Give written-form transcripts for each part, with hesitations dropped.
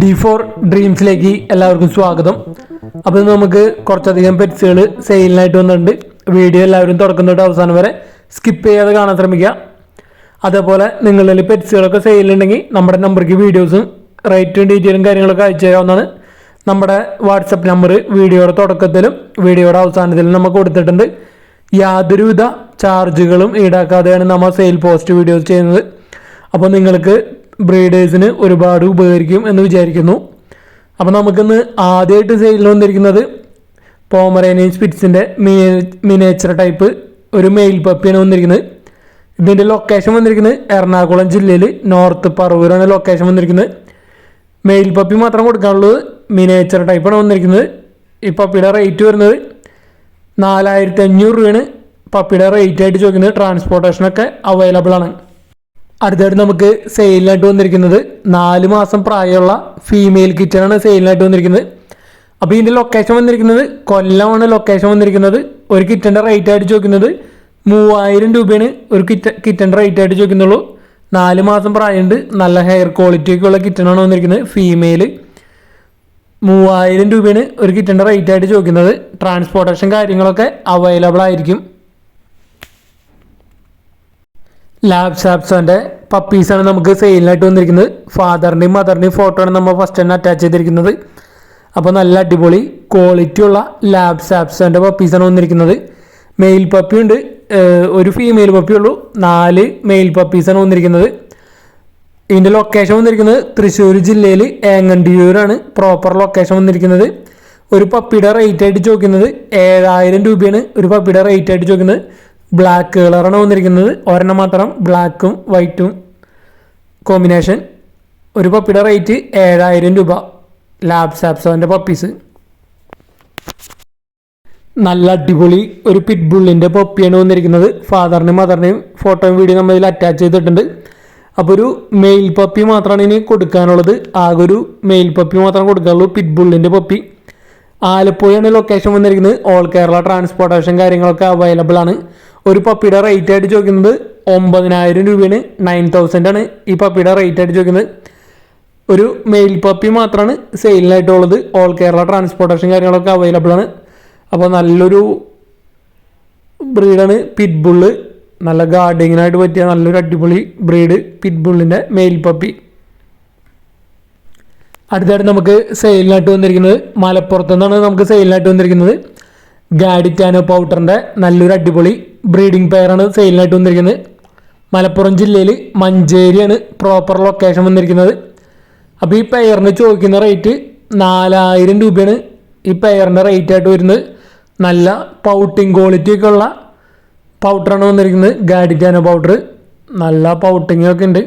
D4 ഡ്രീംസിലേക്ക് എല്ലാവർക്കും സ്വാഗതം. അപ്പോൾ നമുക്ക് കുറച്ചധികം പെറ്റ്സുകൾ സെയിലിനായിട്ട് വന്നിട്ടുണ്ട്. വീഡിയോ എല്ലാവരും തുടക്കം തൊട്ട് അവസാനം വരെ സ്കിപ്പ് ചെയ്യാതെ കാണാൻ ശ്രമിക്കുക. അതേപോലെ നിങ്ങളിൽ പെറ്റ്സുകളൊക്കെ സെയിലുണ്ടെങ്കിൽ നമ്മുടെ നമ്പർക്ക് വീഡിയോസും റേറ്റും ഡീറ്റെയിലും കാര്യങ്ങളൊക്കെ അയച്ചു തരാവുന്നതാണ്. നമ്മുടെ വാട്സപ്പ് നമ്പർ വീഡിയോയുടെ തുടക്കത്തിലും വീഡിയോയുടെ അവസാനത്തിലും നമുക്ക് കൊടുത്തിട്ടുണ്ട്. യാതൊരുവിധ ചാർജുകളും ഈടാക്കാതെയാണ് നമ്മൾ സെയിൽ പോസ്റ്റ് വീഡിയോസ് ചെയ്യുന്നത്. അപ്പോൾ നിങ്ങൾക്ക് ബ്രീഡേഴ്സിന് ഒരുപാട് ഉപകരിക്കും എന്ന് വിചാരിക്കുന്നു. അപ്പോൾ നമുക്കിന്ന് ആദ്യമായിട്ട് സെയിലിൽ വന്നിരിക്കുന്നത് പോമറേനിയൻ സ്പിറ്റ്സിൻ്റെ മിനിയേച്ചർ ടൈപ്പ് ഒരു മെയിൽ പപ്പിയാണ് വന്നിരിക്കുന്നത്. ഇതിൻ്റെ ലൊക്കേഷൻ വന്നിരിക്കുന്നത് എറണാകുളം ജില്ലയിൽ നോർത്ത് പറവൂരാണ് ലൊക്കേഷൻ വന്നിരിക്കുന്നത്. മെയിൽ പപ്പി മാത്രം കൊടുക്കാനുള്ളത്. മിനിയേച്ചർ ടൈപ്പാണ് വന്നിരിക്കുന്നത്. ഈ പപ്പിയുടെ റേറ്റ് വരുന്നത് 4500 രൂപയാണ് പപ്പിയുടെ റേറ്റ് ആയിട്ട് ചോദിക്കുന്നത്. ട്രാൻസ്പോർട്ടേഷനൊക്കെ അവൈലബിൾ ആണ്. അടുത്തായിട്ട് നമുക്ക് സെയിലിനായിട്ട് വന്നിരിക്കുന്നത് 4 മാസം പ്രായമുള്ള ഫീമെയിൽ കിറ്റനാണ് സെയിലിനായിട്ട് വന്നിരിക്കുന്നത്. അപ്പോൾ ഇതിൻ്റെ ലൊക്കേഷൻ വന്നിരിക്കുന്നത് കൊല്ലമാണ് ലൊക്കേഷൻ വന്നിരിക്കുന്നത്. ഒരു കിറ്റൻ്റെ റേറ്റ് ആയിട്ട് ചോദിക്കുന്നത് 3000 രൂപയാണ് ഒരു കിറ്റൻ്റെ റേറ്റ് ആയിട്ട് ചോദിക്കുന്നുള്ളൂ. 4 മാസം പ്രായമുണ്ട്. നല്ല ഹെയർ ക്വാളിറ്റി ഒക്കെ ഉള്ള കിറ്റനാണ് വന്നിരിക്കുന്നത്. ഫീമെയിൽ 3000 രൂപയാണ് ഒരു കിറ്റൻ്റെ റേറ്റ് ആയിട്ട് ചോദിക്കുന്നത്. ട്രാൻസ്പോർട്ടേഷൻ കാര്യങ്ങളൊക്കെ അവൈലബിൾ ആയിരിക്കും. ലാബ് സാപ്സോൻ്റെ പപ്പീസാണ് നമുക്ക് സെയിലിനായിട്ട് വന്നിരിക്കുന്നത്. ഫാദറിൻ്റെയും മദറിൻ്റെയും ഫോട്ടോ ആണ് നമ്മൾ ഫസ്റ്റ് തന്നെ അറ്റാച്ച് ചെയ്തിരിക്കുന്നത്. അപ്പോൾ നല്ല അടിപൊളി ക്വാളിറ്റി ഉള്ള ലാബ് സാപ്സോൻ്റെ പപ്പീസാണ് വന്നിരിക്കുന്നത്. മെയിൽ പപ്പി ഉണ്ട്, ഒരു ഫീമെയിൽ പപ്പി ഉള്ളൂ. 4 മെയിൽ പപ്പീസാണ് വന്നിരിക്കുന്നത്. ഇതിൻ്റെ ലൊക്കേഷൻ വന്നിരിക്കുന്നത് തൃശ്ശൂർ ജില്ലയിൽ ഏങ്ങണ്ടിയൂരാണ് പ്രോപ്പർ ലൊക്കേഷൻ വന്നിരിക്കുന്നത്. ഒരു പപ്പിയുടെ റേറ്റ് ആയിട്ട് ചോദിക്കുന്നത് 7000 രൂപയാണ് ഒരു പപ്പിയുടെ റേറ്റ് ആയിട്ട് ചോദിക്കുന്നത്. ബ്ലാക്ക് കളറാണ് വന്നിരിക്കുന്നത്. ഒരെണ്ണം മാത്രം ബ്ലാക്കും വൈറ്റും കോമ്പിനേഷൻ. ഒരു പപ്പിയുടെ റേറ്റ് 7000 രൂപ. ലാബ് സാപ്സോൻ്റെ പപ്പീസ് നല്ല അടിപൊളി ഒരു പിറ്റ് ബുള്ളിൻ്റെ പപ്പിയാണ് വന്നിരിക്കുന്നത്. ഫാദറിൻ്റെയും മദറിൻ്റെയും ഫോട്ടോയും വീഡിയോ നമ്മൾ ഇതിൽ അറ്റാച്ച് ചെയ്തിട്ടുണ്ട്. അപ്പോൾ ഒരു മെയിൽ പപ്പി മാത്രമാണ് ഇനി കൊടുക്കാനുള്ളത്. ആകെ ഒരു മെയിൽ പപ്പി മാത്രം കൊടുക്കാനുള്ളൂ. പിറ്റ് ബുള്ളിൻ്റെ പപ്പി. ആലപ്പുഴയാണ് ലൊക്കേഷൻ വന്നിരിക്കുന്നത്. ഓൾ കേരള ട്രാൻസ്പോർട്ടേഷൻ കാര്യങ്ങളൊക്കെ അവൈലബിൾ ആണ്. ഒരു പപ്പിയുടെ റേറ്റ് ആയിട്ട് ചോദിക്കുന്നത് 9000 രൂപയാണ്. 9000 ആണ് ഈ പപ്പിയുടെ റേറ്റ് ആയിട്ട് ചോദിക്കുന്നത്. ഒരു മെയിൽ പപ്പി മാത്രമാണ് സെയിലിനായിട്ടുള്ളത്. ഓൾ കേരള ട്രാൻസ്പോർട്ടേഷൻ കാര്യങ്ങളൊക്കെ അവൈലബിൾ ആണ്. അപ്പോൾ നല്ലൊരു ബ്രീഡാണ് പിറ്റ് ബുള്ള്. നല്ല ഗാർഡിങ്ങിനായിട്ട് പറ്റിയ നല്ലൊരു അടിപൊളി ബ്രീഡ് പിറ്റ് ബുള്ളിൻ്റെ മെയിൽ പപ്പി. അടുത്തായിട്ട് നമുക്ക് സെയിലിനായിട്ട് വന്നിരിക്കുന്നത് മലപ്പുറത്ത് നിന്നാണ് നമുക്ക് സെയിലിനായിട്ട് വന്നിരിക്കുന്നത്. ഗാഡിറ്റാനോ പൗഡറിൻ്റെ നല്ലൊരു അടിപൊളി ബ്രീഡിംഗ് പെയറാണ് സെയിലിനായിട്ട് വന്നിരിക്കുന്നത്. മലപ്പുറം ജില്ലയിൽ മഞ്ചേരിയാണ് പ്രോപ്പർ ലൊക്കേഷൻ വന്നിരിക്കുന്നത്. അപ്പോൾ ഈ പെയറിന് ചോദിക്കുന്ന റേറ്റ് 4000 രൂപയാണ് ഈ പെയറിൻ്റെ റേറ്റ് ആയിട്ട് വരുന്നത്. നല്ല പൗട്ടിങ് ക്വാളിറ്റി ഒക്കെ ഉള്ള പൗഡറാണ് വന്നിരിക്കുന്നത്. ഗാഡിറ്റാനോ പൗഡർ നല്ല പൗട്ടിങ് ഒക്കെ ഉണ്ട്.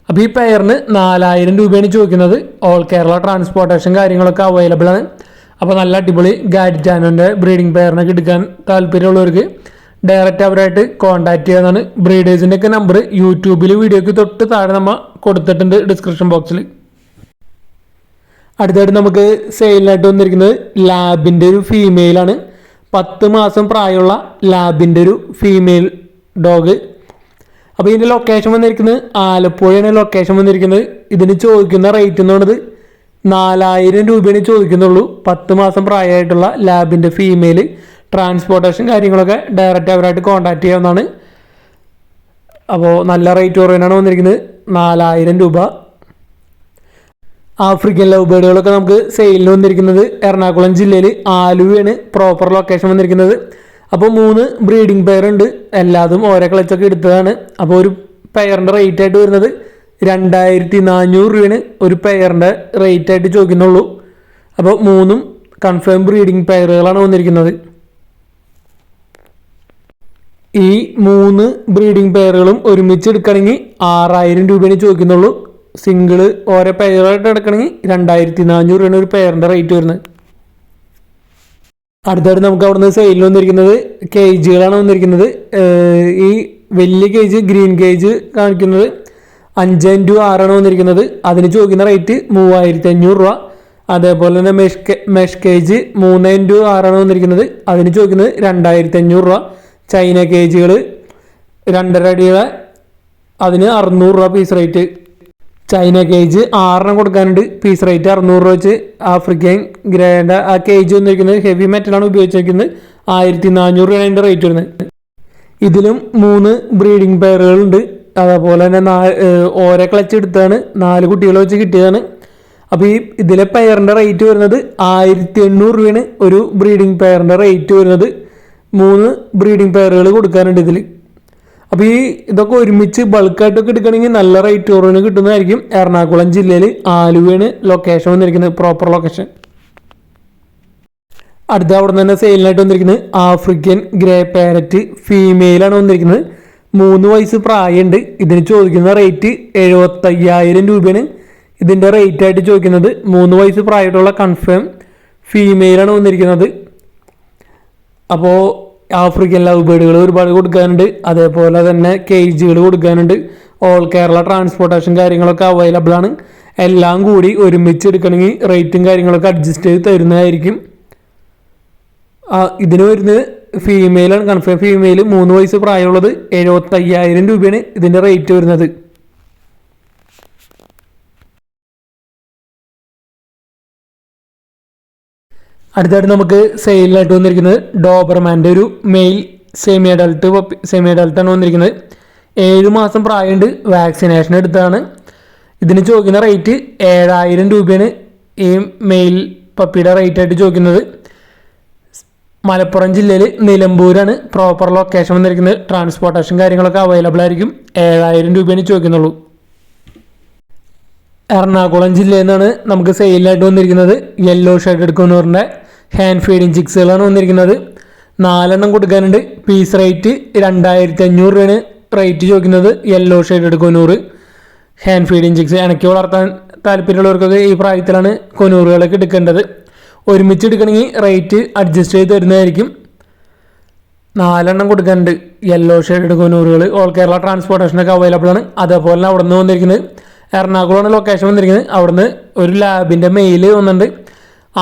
അപ്പോൾ ഈ പെയറിന് 4000 രൂപയാണ് ചോദിക്കുന്നത്. ഓൾ കേരള ട്രാൻസ്പോർട്ടേഷൻ കാര്യങ്ങളൊക്കെ അവൈലബിൾ ആണ്. അപ്പോൾ നല്ല അടിപൊളി ഗാഡിറ്റാനോൻ്റെ ബ്രീഡിംഗ് പെയറിനൊക്കെ എടുക്കാൻ താല്പര്യമുള്ളവർക്ക് ഡയറക്റ്റ് അവരായിട്ട് കോൺടാക്ട് ചെയ്യാനാണ്. ബ്രീഡേഴ്സിൻ്റെ ഒക്കെ നമ്പർ യൂട്യൂബിൽ വീഡിയോയ്ക്ക് തൊട്ട് താഴെ നമ്മൾ കൊടുത്തിട്ടുണ്ട് ഡിസ്ക്രിപ്ഷൻ ബോക്സിൽ. അടുത്തായിട്ട് നമുക്ക് സെയിലിനായിട്ട് വന്നിരിക്കുന്നത് ലാബിൻ്റെ ഒരു ഫീമെയിലാണ്. 10 മാസം പ്രായമുള്ള ലാബിൻ്റെ ഒരു ഫീമെയിൽ ഡോഗ്. അപ്പോൾ ഇതിൻ്റെ ലൊക്കേഷൻ വന്നിരിക്കുന്നത് ആലപ്പുഴയാണ് ലൊക്കേഷൻ വന്നിരിക്കുന്നത്. ഇതിന് ചോദിക്കുന്ന റേറ്റ് എന്ന് പറയുന്നത് 4000 രൂപയാണ് ചോദിക്കുന്നുള്ളൂ. 10 മാസം പ്രായമായിട്ടുള്ള ലാബിൻ്റെ ഫീമെയിൽ. ട്രാൻസ്പോർട്ടേഷൻ കാര്യങ്ങളൊക്കെ ഡയറക്റ്റ് അവരായിട്ട് കോൺടാക്ട് ചെയ്യാവുന്നതാണ്. അപ്പോൾ നല്ല റേറ്റ് കുറവിനാണ് വന്നിരിക്കുന്നത്. 4000 രൂപ. ആഫ്രിക്കൻ ലവ് ബേഡുകളൊക്കെ നമുക്ക് സെയിലിന് വന്നിരിക്കുന്നത് എറണാകുളം ജില്ലയിൽ ആലുവയാണ് പ്രോപ്പർ ലൊക്കേഷൻ വന്നിരിക്കുന്നത്. അപ്പോൾ 3 ബ്രീഡിംഗ് പെയർ ഉണ്ട്. എല്ലാതും ഓരോ ക്ലച്ചൊക്കെ എടുത്തതാണ്. അപ്പോൾ ഒരു പെയറിൻ്റെ റേറ്റ് ആയിട്ട് വരുന്നത് 2400 രൂപയാണ് ഒരു പെയറിൻ്റെ റേറ്റ് ആയിട്ട് ചോദിക്കുന്നുള്ളൂ. അപ്പോൾ 3 കൺഫേം ബ്രീഡിംഗ് പെയറുകളാണ് വന്നിരിക്കുന്നത്. ഈ 3 ബ്രീഡിംഗ് പെയറുകളും ഒരുമിച്ച് എടുക്കണമെങ്കിൽ 6000 രൂപയാണ് ചോദിക്കുന്നുള്ളൂ. സിംഗിള് ഓരോ പെയറായിട്ട് എടുക്കണമെങ്കിൽ 2400 രൂപയാണ് ഒരു പെയറിൻ്റെ റേറ്റ് വരുന്നത്. അടുത്തായിട്ട് നമുക്ക് അവിടെ നിന്ന് സെയിലിൽ വന്നിരിക്കുന്നത് കേജുകളാണ് വന്നിരിക്കുന്നത്. ഈ വലിയ കേജ് ഗ്രീൻ കേജ് കാണിക്കുന്നത് 5x6 വന്നിരിക്കുന്നത്. അതിന് ചോദിക്കുന്ന റേറ്റ് 3500 രൂപ. അതേപോലെ തന്നെ മെഷ് കേജ് 3x6 വന്നിരിക്കുന്നത്. അതിന് ചോദിക്കുന്നത് 2500 രൂപ. ചൈന കേജുകൾ 2.5 അടിയുടെ അതിന് 600 രൂപ പീസ് റേറ്റ്. ചൈന കേജ് 6 കൊടുക്കാനുണ്ട്. പീസ് റേറ്റ് 600 രൂപ വെച്ച്. ആഫ്രിക്കൻ ഗ്രേഡ് ആ കേജ് വന്നിരിക്കുന്നത് ഹെവി മെറ്റലാണ് ഉപയോഗിച്ചിരിക്കുന്നത്. 1400 രൂപയാണ് അതിൻ്റെ റേറ്റ് വരുന്നത്. ഇതിലും 3 ബ്രീഡിംഗ് പെയറുകളുണ്ട്. അതേപോലെ തന്നെ ഓരോ ക്ലച്ച് എടുത്താണ് 4 കുട്ടികൾ വെച്ച് കിട്ടിയതാണ്. അപ്പോൾ ഇതിലെ പെയറിൻ്റെ റേറ്റ് വരുന്നത് 1800 രൂപയാണ്. ഒരു ബ്രീഡിംഗ് പെയറിൻ്റെ റേറ്റ് വരുന്നത്. 3 ബ്രീഡിംഗ് പെയറുകൾ കൊടുക്കാനുണ്ട് ഇതിൽ. അപ്പോൾ ഇതൊക്കെ ഒരുമിച്ച് ബൾക്കായിട്ടൊക്കെ എടുക്കുകയാണെങ്കിൽ നല്ല റേറ്റ് കുറവിന് കിട്ടുന്നതായിരിക്കും. എറണാകുളം ജില്ലയിൽ ആലുവയാണ് ലൊക്കേഷൻ വന്നിരിക്കുന്നത്, പ്രോപ്പർ ലൊക്കേഷൻ. അടുത്ത അവിടെ നിന്ന് തന്നെ സെയിലിനായിട്ട് വന്നിരിക്കുന്നത് ആഫ്രിക്കൻ ഗ്രേ പാരറ്റ് ഫീമെയിലാണ് വന്നിരിക്കുന്നത്. 3 വയസ്സ് പ്രായമുണ്ട്. ഇതിന് ചോദിക്കുന്ന റേറ്റ് 75,000 രൂപയാണ് ഇതിൻ്റെ റേറ്റ് ആയിട്ട് ചോദിക്കുന്നത്. 3 വയസ്സ് പ്രായമായിട്ടുള്ള കൺഫേം ഫീമെയിലാണ് വന്നിരിക്കുന്നത്. അപ്പോൾ ആഫ്രിക്കൻ ലവ് ബേർഡുകൾ ഒരുപാട് കൊടുക്കാനുണ്ട്. അതേപോലെ തന്നെ കേജുകൾ കൊടുക്കാനുണ്ട്. ഓൾ കേരള ട്രാൻസ്പോർട്ടേഷൻ കാര്യങ്ങളൊക്കെ അവൈലബിൾ ആണ്. എല്ലാം കൂടി ഒരുമിച്ച് എടുക്കണമെങ്കിൽ റേറ്റും കാര്യങ്ങളൊക്കെ അഡ്ജസ്റ്റ് ചെയ്ത് തരുന്നതായിരിക്കും. ഇതിന് വരുന്നത് ഫീമെയിലാണ്, കൺഫേം ഫീമെയിൽ. 3 വയസ്സ് പ്രായമുള്ളത്. 75,000 രൂപയാണ് ഇതിൻ്റെ റേറ്റ് വരുന്നത്. അടുത്തായിട്ട് നമുക്ക് സെയിലിനായിട്ട് വന്നിരിക്കുന്നത് ഡോബർമാൻ്റെ ഒരു മെയിൽ സെമി അഡൾട്ടാണ് വന്നിരിക്കുന്നത്. 7 മാസം പ്രായമുണ്ട്. വാക്സിനേഷൻ എടുത്താണ്. ഇതിന് ചോദിക്കുന്ന റേറ്റ് 7,000 രൂപയാണ് ഈ മെയിൽ പപ്പിയുടെ റേറ്റ് ആയിട്ട് ചോദിക്കുന്നത്. മലപ്പുറം ജില്ലയിൽ നിലമ്പൂരാണ് പ്രോപ്പർ ലൊക്കേഷൻ വന്നിരിക്കുന്നത്. ട്രാൻസ്പോർട്ടേഷൻ കാര്യങ്ങളൊക്കെ അവൈലബിൾ ആയിരിക്കും. 7,000 രൂപയാണ് ചോദിക്കുന്നുള്ളൂ. എറണാകുളം ജില്ലയിൽ നിന്നാണ് നമുക്ക് സെയിലിനായിട്ട് വന്നിരിക്കുന്നത് യെല്ലോ ഷെയ്ഡഡ് കൊനൂറിൻ്റെ ഹാൻഡ് ഫീഡിങ് ചിക്സുകളാണ് വന്നിരിക്കുന്നത്. 4 കൊടുക്കാനുണ്ട്. പീസ് റേറ്റ് 2,500 രൂപയാണ് റേറ്റ് ചോദിക്കുന്നത്. Yellow shaded conure hand feeding chicks ഇണക്കി വളർത്താൻ താല്പര്യമുള്ളവർക്കൊക്കെ ഈ പ്രായത്തിലാണ് കൊനൂറുകളൊക്കെ എടുക്കേണ്ടത്. ഒരുമിച്ച് എടുക്കണമെങ്കിൽ റേറ്റ് അഡ്ജസ്റ്റ് ചെയ്ത് തരുന്നതായിരിക്കും. 4 കൊടുക്കാനുണ്ട് യെല്ലോ ഷെയ്ഡഡ് കൊനൂറുകൾ. ഓൾ കേരള ട്രാൻസ്പോർട്ടേഷനൊക്കെ അവൈലബിൾ ആണ്. അതേപോലെ തന്നെ അവിടെ നിന്ന് വന്നിരിക്കുന്നത് എറണാകുളമാണ് ലൊക്കേഷൻ വന്നിരിക്കുന്നത്. അവിടുന്ന് ഒരു ലാബിൻ്റെ മെയിൽ വന്നിട്ടുണ്ട്.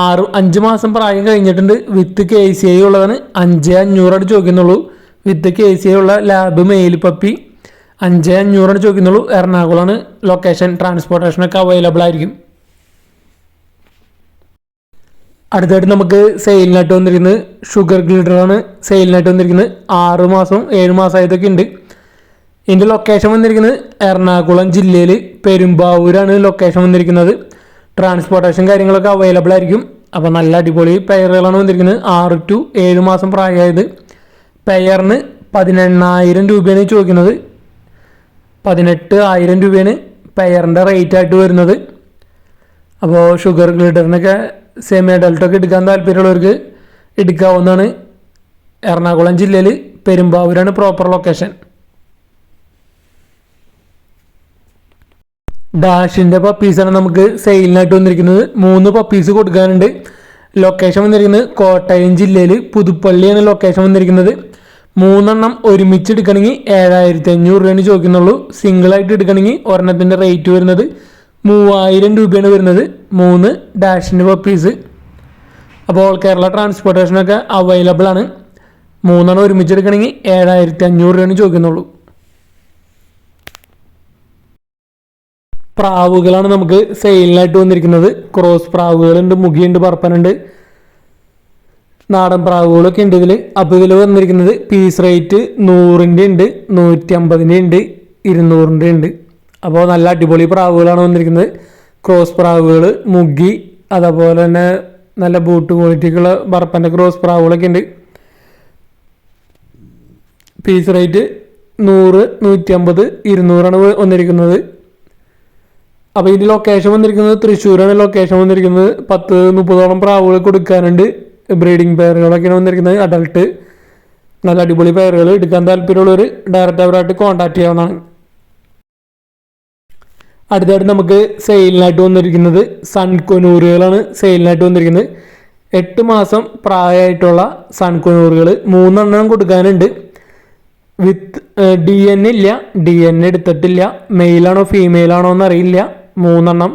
5 മാസം പ്രായം കഴിഞ്ഞിട്ടുണ്ട്. വിത്ത് KCI ഉള്ളതാണ്. 5,500 ചോദിക്കുന്നുള്ളൂ. വിത്ത് KCI ഉള്ള ലാബ് മെയിൽ പപ്പി 5,500 ചോദിക്കുന്നുള്ളൂ. എറണാകുളമാണ് ലൊക്കേഷൻ. ട്രാൻസ്പോർട്ടേഷനൊക്കെ അവൈലബിൾ ആയിരിക്കും. അടുത്തായിട്ട് നമുക്ക് സെയിലിനായിട്ട് വന്നിരിക്കുന്നത് ഷുഗർ ഗ്ലിഡറാണ് സെയിലിനായിട്ട് വന്നിരിക്കുന്നത്. 6 മാസം 7 മാസമായതൊക്കെ ഉണ്ട്. ഇതിൻ്റെ ലൊക്കേഷൻ വന്നിരിക്കുന്നത് എറണാകുളം ജില്ലയിൽ പെരുമ്പാവൂരാണ് ലൊക്കേഷൻ വന്നിരിക്കുന്നത്. ട്രാൻസ്പോർട്ടേഷൻ കാര്യങ്ങളൊക്കെ അവൈലബിൾ ആയിരിക്കും. അപ്പോൾ നല്ല അടിപൊളി പെയറുകളാണ് വന്നിരിക്കുന്നത്. 6 to 7 മാസം പ്രായമായത്. പെയറിന് 18,000 രൂപയാണ് ചോദിക്കുന്നത്. 18,000 രൂപയാണ് പെയറിൻ്റെ റേറ്റ് ആയിട്ട് വരുന്നത്. അപ്പോൾ ഷുഗർ ഗ്ലിഡറിനൊക്കെ സെമി അഡൾട്ടൊക്കെ എടുക്കാൻ താല്പര്യമുള്ളവർക്ക് എടുക്കാവുന്നതാണ്. എറണാകുളം ജില്ലയിൽ പെരുമ്പാവൂരാണ് പ്രോപ്പർ ലൊക്കേഷൻ. ഡാഷിൻ്റെ പപ്പീസാണ് നമുക്ക് സെയിലിനായിട്ട് വന്നിരിക്കുന്നത്. 3 പപ്പീസ് കൊടുക്കാനുണ്ട്. ലൊക്കേഷൻ വന്നിരിക്കുന്നത് കോട്ടയം ജില്ലയിൽ പുതുപ്പള്ളിയാണ് ലൊക്കേഷൻ വന്നിരിക്കുന്നത്. 3 ഒരുമിച്ച് എടുക്കണമെങ്കിൽ 7,500 രൂപയാണ് ചോദിക്കുന്നുള്ളൂ. സിംഗിളായിട്ട് എടുക്കണമെങ്കിൽ ഒരെണ്ണത്തിൻ്റെ റേറ്റ് വരുന്നത് 3,000 രൂപയാണ് വരുന്നത്. 3 ഡാഷിൻ്റെ പപ്പീസ്. അപ്പോൾ ഓൾ കേരള ട്രാൻസ്പോർട്ടേഷനൊക്കെ അവൈലബിൾ ആണ്. 3 ഒരുമിച്ച് എടുക്കണമെങ്കിൽ 7,500 രൂപയാണ് ചോദിക്കുന്നുള്ളൂ. പ്രാവുകളാണ് നമുക്ക് സെയിലിനായിട്ട് വന്നിരിക്കുന്നത്. ക്രോസ് പ്രാവുകളുണ്ട്, മുഖിയുണ്ട്, പറപ്പനുണ്ട്, നാടൻ പ്രാവുകളൊക്കെ ഉണ്ട് ഇതിൽ. അപ്പോൾ ഇതിൽ വന്നിരിക്കുന്നത് പീസ് റേറ്റ് 100ൻ്റെ ഉണ്ട്, 150ൻ്റെ ഉണ്ട്, 200ൻ്റെ ഉണ്ട്. അപ്പോൾ നല്ല അടിപൊളി പ്രാവുകളാണ് വന്നിരിക്കുന്നത്. ക്രോസ് പ്രാവുകൾ, മുഗി, അതേപോലെ തന്നെ നല്ല ബൂട്ട് ക്വാളിറ്റിക്കുള്ള ബർപ്പൻ്റെ ക്രോസ് പ്രാവുകളൊക്കെ ഉണ്ട്. പീസ് റേറ്റ് 100, 150, 200 വന്നിരിക്കുന്നത്. അപ്പോൾ ഇതിൻ്റെ ലൊക്കേഷൻ വന്നിരിക്കുന്നത് തൃശ്ശൂരാണ് ലൊക്കേഷൻ വന്നിരിക്കുന്നത്. 10-30 പ്രാവുകൾ കൊടുക്കാനുണ്ട്. ബ്രീഡിംഗ് പെയറുകളൊക്കെയാണ് വന്നിരിക്കുന്നത്. അഡൾട്ട് നല്ല അടിപൊളി പെയറുകൾ എടുക്കാൻ താല്പര്യമുള്ളവർ ഡയറക്റ്റ് അവരായിട്ട് കോൺടാക്ട് ചെയ്യാവുന്നതാണ്. അടുത്തായിട്ട് നമുക്ക് സെയിലിനായിട്ട് വന്നിരിക്കുന്നത് സൺകൊനൂറുകളാണ് സെയിലിനായിട്ട് വന്നിരിക്കുന്നത്. 8 മാസം പ്രായമായിട്ടുള്ള സൺകൊനൂറുകൾ 3 കൊടുക്കാനുണ്ട്. വിത്ത് DNA ഇല്ല, DNA എടുത്തിട്ടില്ല. മെയിലാണോ ഫീമെയിലാണോ എന്നറിയില്ല. 3.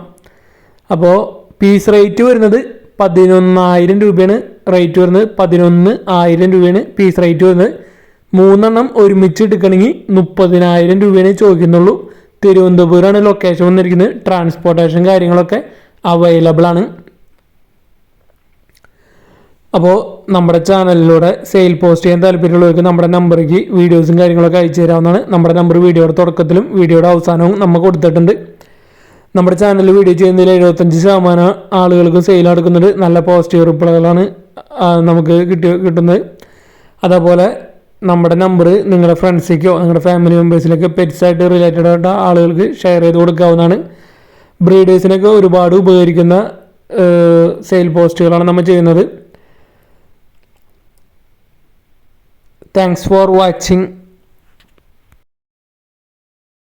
അപ്പോൾ പീസ് റേറ്റ് വരുന്നത് 11,000 രൂപയാണ് റേറ്റ് വരുന്നത്. 11,000 രൂപയാണ് പീസ് റേറ്റ് വരുന്നത്. 3 ഒരുമിച്ച് എടുക്കണമെങ്കിൽ 30,000 രൂപയാണ് ചോദിക്കുന്നുള്ളൂ. തിരുവനന്തപുരമാണ് ലൊക്കേഷൻ വന്നിരിക്കുന്നത്. ട്രാൻസ്പോർട്ടേഷൻ കാര്യങ്ങളൊക്കെ അവൈലബിൾ ആണ്. അപ്പോൾ നമ്മുടെ ചാനലിലൂടെ സെയിൽ പോസ്റ്റ് ചെയ്യാൻ താല്പര്യമുള്ളവർക്ക് നമ്മുടെ നമ്പറിലേക്ക് വീഡിയോസും കാര്യങ്ങളൊക്കെ അയച്ചു തരാവുന്നതാണ്. നമ്മുടെ നമ്പർ വീഡിയോയുടെ തുടക്കത്തിലും വീഡിയോയുടെ അവസാനവും നമ്മൾ കൊടുത്തിട്ടുണ്ട്. നമ്മുടെ ചാനലിൽ വീഡിയോ ചെയ്യുന്നതിൽ 75% ആളുകൾക്ക് സെയിൽ നടക്കുന്നുണ്ട്. നല്ല പോസിറ്റീവ് റിപ്ലൈകളാണ് നമുക്ക് കിട്ടുന്നത്. അതേപോലെ നമ്മുടെ നമ്പർ നിങ്ങളുടെ ഫ്രണ്ട്സിലേക്കോ നിങ്ങളുടെ ഫാമിലി മെമ്പേഴ്സിലേക്കോ പെറ്റ്സായിട്ട് റിലേറ്റഡ് ആയിട്ട് ആളുകൾക്ക് ഷെയർ ചെയ്ത് കൊടുക്കാവുന്നതാണ്. ബ്രീഡേഴ്സിനൊക്കെ ഒരുപാട് ഉപകരിക്കുന്ന സെയിൽ പോസ്റ്റുകളാണ് നമ്മൾ ചെയ്യുന്നത്. Thanks for watching.